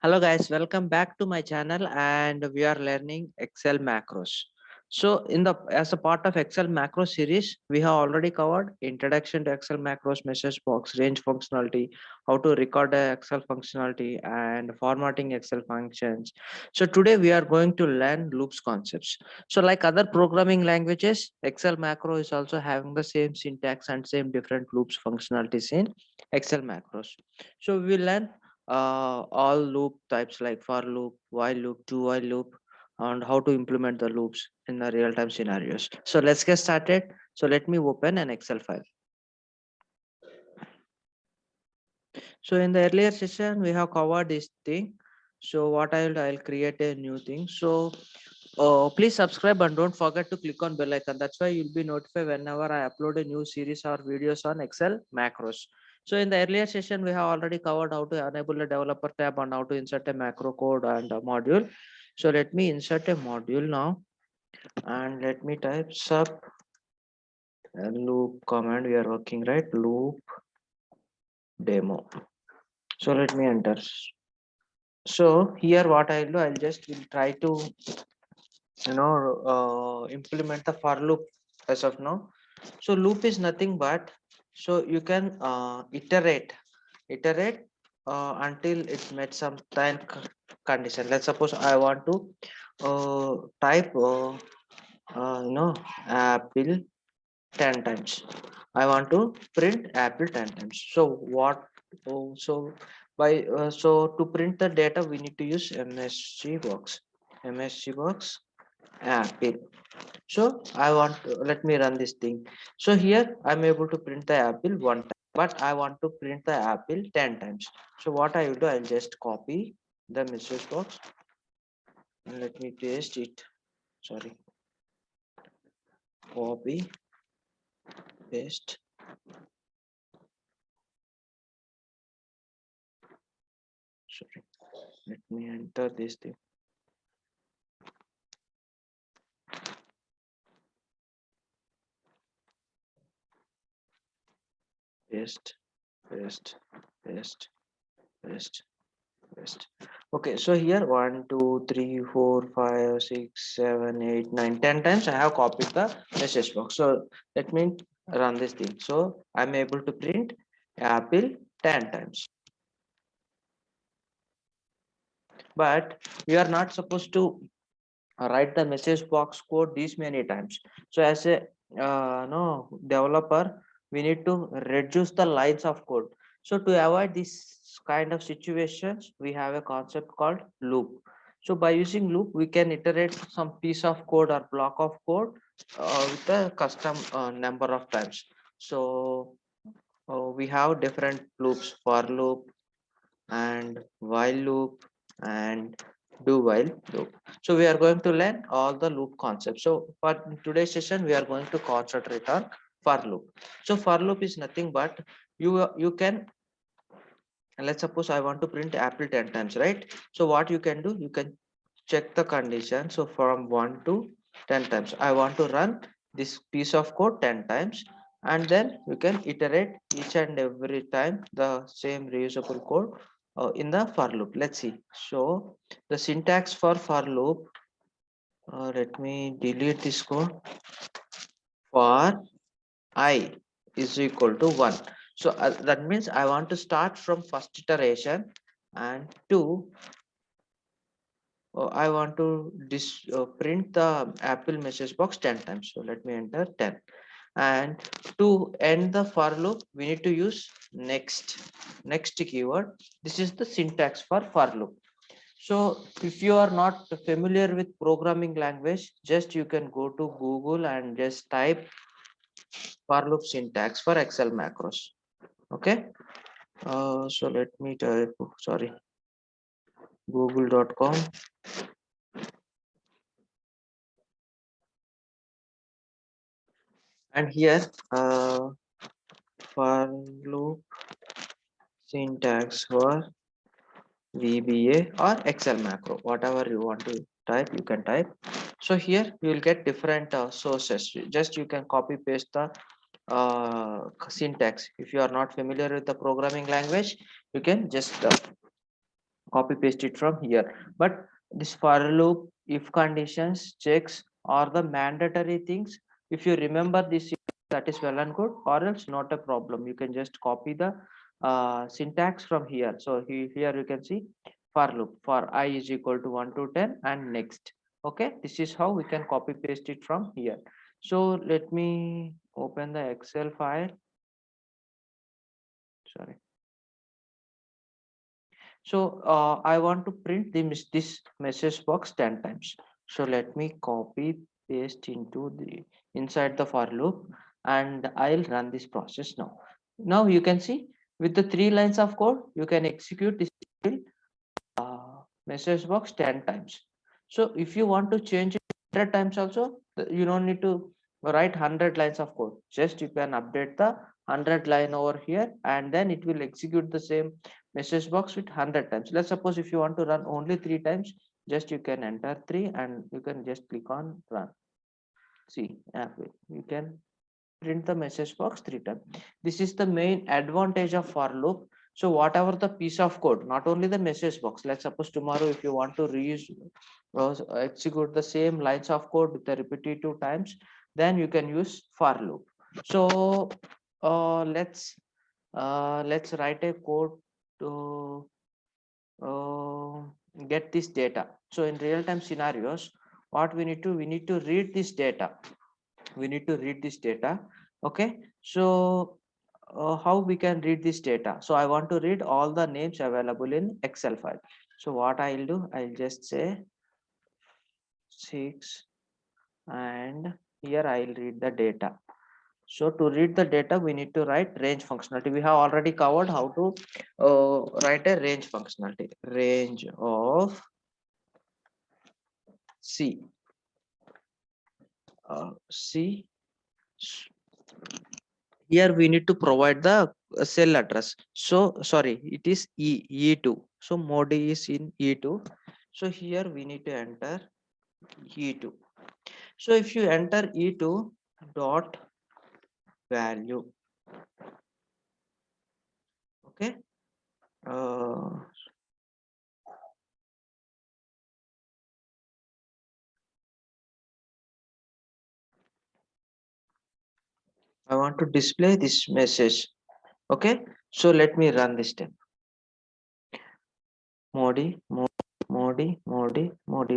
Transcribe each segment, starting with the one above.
Hello guys, welcome back to my channel and we are learning Excel macros. So as a part of Excel macro series, we have already covered introduction to Excel macros, message box, range functionality, how to record the Excel functionality and formatting Excel functions. So today we are going to learn loops concepts. So like other programming languages, Excel macro is also having the same syntax and same different loops functionalities in Excel macros. So we learn all loop types like for loop, while loop, do while loop, and how to implement the loops in the real-time scenarios. So let's get started. So let me open an Excel file. So in the earlier session, we have covered this thing. So what I'll create a new thing. So please subscribe and don't forget to click on bell icon. That's why you'll be notified whenever I upload a new series or videos on Excel macros. So in the earlier session, we have already covered how to enable a developer tab and how to insert a macro code and a module. So let me insert a module now and let me type sub loop command. We are working right loop demo. So let me enter. So here what I'll do, I'll just will try to implement the for loop as of now. So loop is nothing but so you can iterate until it met some time condition. Let's suppose I want to type apple 10 times. I want to print apple 10 times. So what so by so to print the data we need to use msg box apple. So I want let me run this thing. So here I'm able to print the apple one time, but I want to print the apple 10 times. So what I will do, I'll just copy the message box and let me paste it. Sorry, copy, paste. Sorry, let me enter this thing. Paste, paste, paste, paste. Okay, so here 1 2 3 4 5 6 7 8 9 10 times I have copied the message box. So let me run this thing. So I'm able to print apple 10 times, but we are not supposed to write the message box code these many times. So as a no developer, we need to reduce the lines of code. So to avoid this kind of situations, we have a concept called loop. So by using loop, we can iterate some piece of code or block of code with a custom number of times. So we have different loops: for loop and while loop and do while loop. So we are going to learn all the loop concepts. So for today's session, we are going to concentrate on for loop. So for loop is nothing but you can, let's suppose I want to print apple 10 times, right? So what you can do, you can check the condition. So from 1 to 10 times I want to run this piece of code 10 times, and then you can iterate each and every time the same reusable code in the for loop. Let's see. So the syntax for loop, let me delete this code. For I is equal to 1. So that means I want to start from first iteration, and 2 I want to print the apple message box 10 times. So let me enter 10. And to end the for loop, we need to use next keyword. This is the syntax for loop. So if you are not familiar with programming language, just you can go to Google and just type for loop syntax for Excel macros. Okay. So let me type, sorry, google.com. And here for loop syntax for VBA or Excel macro, whatever you want to type, you can type. So here you will get different sources. Just you can copy paste the syntax. If you are not familiar with the programming language, you can just copy paste it from here. But this for loop, if conditions, checks are the mandatory things. If you remember this, that is well and good, or else not a problem, you can just copy the syntax from here. So here you can see for loop for I is equal to 1 to 10 and next. Okay, this is how we can copy paste it from here. So let me open the Excel file. Sorry. So I want to print this message box 10 times. So let me copy paste into the inside the for loop, and I'll run this process now. Now you can see with the 3 lines of code, you can execute this message box 10 times. So if you want to change it 100 times also, you don't need to write 100 lines of code. Just you can update the 100 line over here, and then it will execute the same message box with 100 times. Let's suppose if you want to run only 3 times, just you can enter 3 and you can just click on run. See, you can print the message box 3 times. This is the main advantage of for loop. So whatever the piece of code, not only the message box, let's suppose tomorrow if you want to reuse execute the same lines of code with the repetitive times, then you can use for loop. So let's write a code to uh, get this data. So in real time scenarios, what we need to read this data. We need to read this data. Okay, so how we can read this data? So I want to read all the names available in Excel file. So what I'll do, I'll just say 6, and here I'll read the data. So to read the data, we need to write range functionality. We have already covered how to write a range functionality. Range of C. C. Here we need to provide the cell address. So sorry, it is E2. So mode is in E2. So here we need to enter E2. So if you enter E2 dot value, okay, I want to display this message. Okay, so let me run this step. Modi,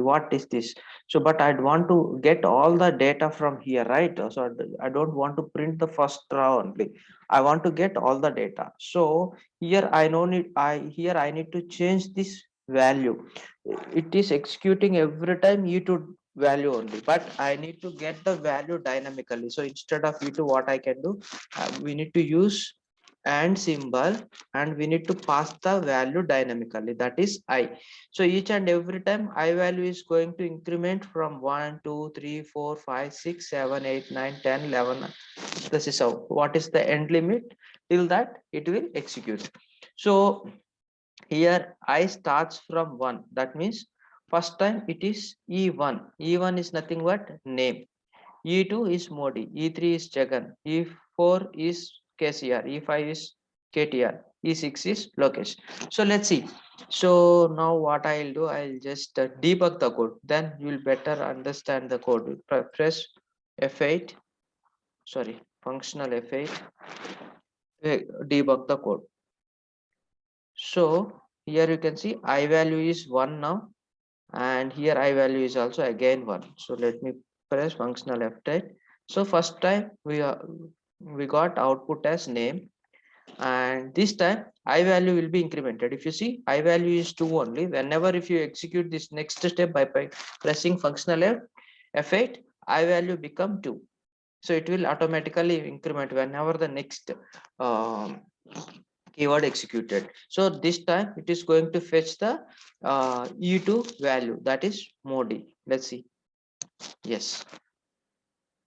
what is this? So but I'd want to get all the data from here, right? So I don't want to print the first row only. I want to get all the data. So here I need to change this value. It is executing every time e2 value only, but I need to get the value dynamically. So instead of e2, what I can do, we need to use and symbol, and we need to pass the value dynamically, that is I. So each and every time I value is going to increment from 1 2 3 4 5 6 7 8 9 10 11. This is how, what is the end limit, till that it will execute. So here I starts from 1, that means first time it is e1. E1 is nothing but name. E2 is Modi, E3 is Jagan, E4 is KCR, E5 is KTR, E6 is Lokesh. So let's see. So now what I'll do, I'll just debug the code, then you'll better understand the code. Press F8, sorry, functional F8, debug the code. So here you can see I value is 1 now, and here I value is also again 1. So let me press functional F8. So first time we got output as name, and this time I value will be incremented. If you see, I value is 2 only. Whenever if you execute this next step by pressing functional F8, I value become 2. So it will automatically increment whenever the next um, keyword executed. So this time it is going to fetch the e2 value, that is Modi. Let's see. Yes.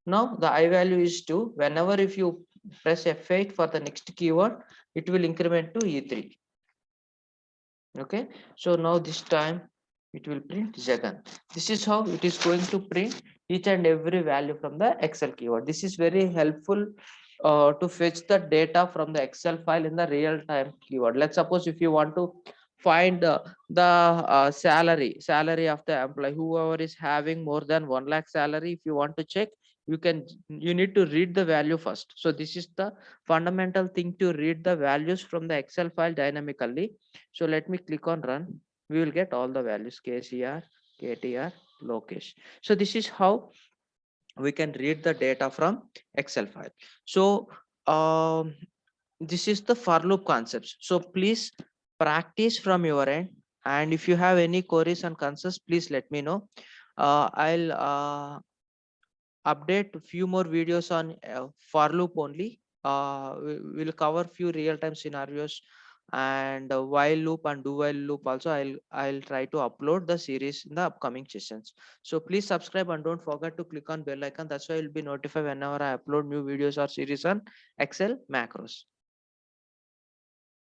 Now the I value is 2. Whenever if you press F8 for the next keyword, it will increment to E3. Okay. So now this time it will print Jagan. This is how it is going to print each and every value from the Excel keyword. This is very helpful to fetch the data from the Excel file in the real time keyword. Let's suppose if you want to find the salary of the employee. Whoever is having more than 1 lakh salary, if you want to check, you need to read the value first. So this is the fundamental thing, to read the values from the Excel file dynamically. So let me click on run. We will get all the values: KCR, KTR, Lokesh. So this is how we can read the data from Excel file. So this is the for loop concepts. So please practice from your end, and if you have any queries and concerns, please let me know. I'll update a few more videos on for loop only. We'll cover few real time scenarios, and while loop and do while loop also. I'll try to upload the series in the upcoming sessions. So please subscribe and don't forget to click on bell icon. That's why you'll be notified whenever I upload new videos or series on Excel macros.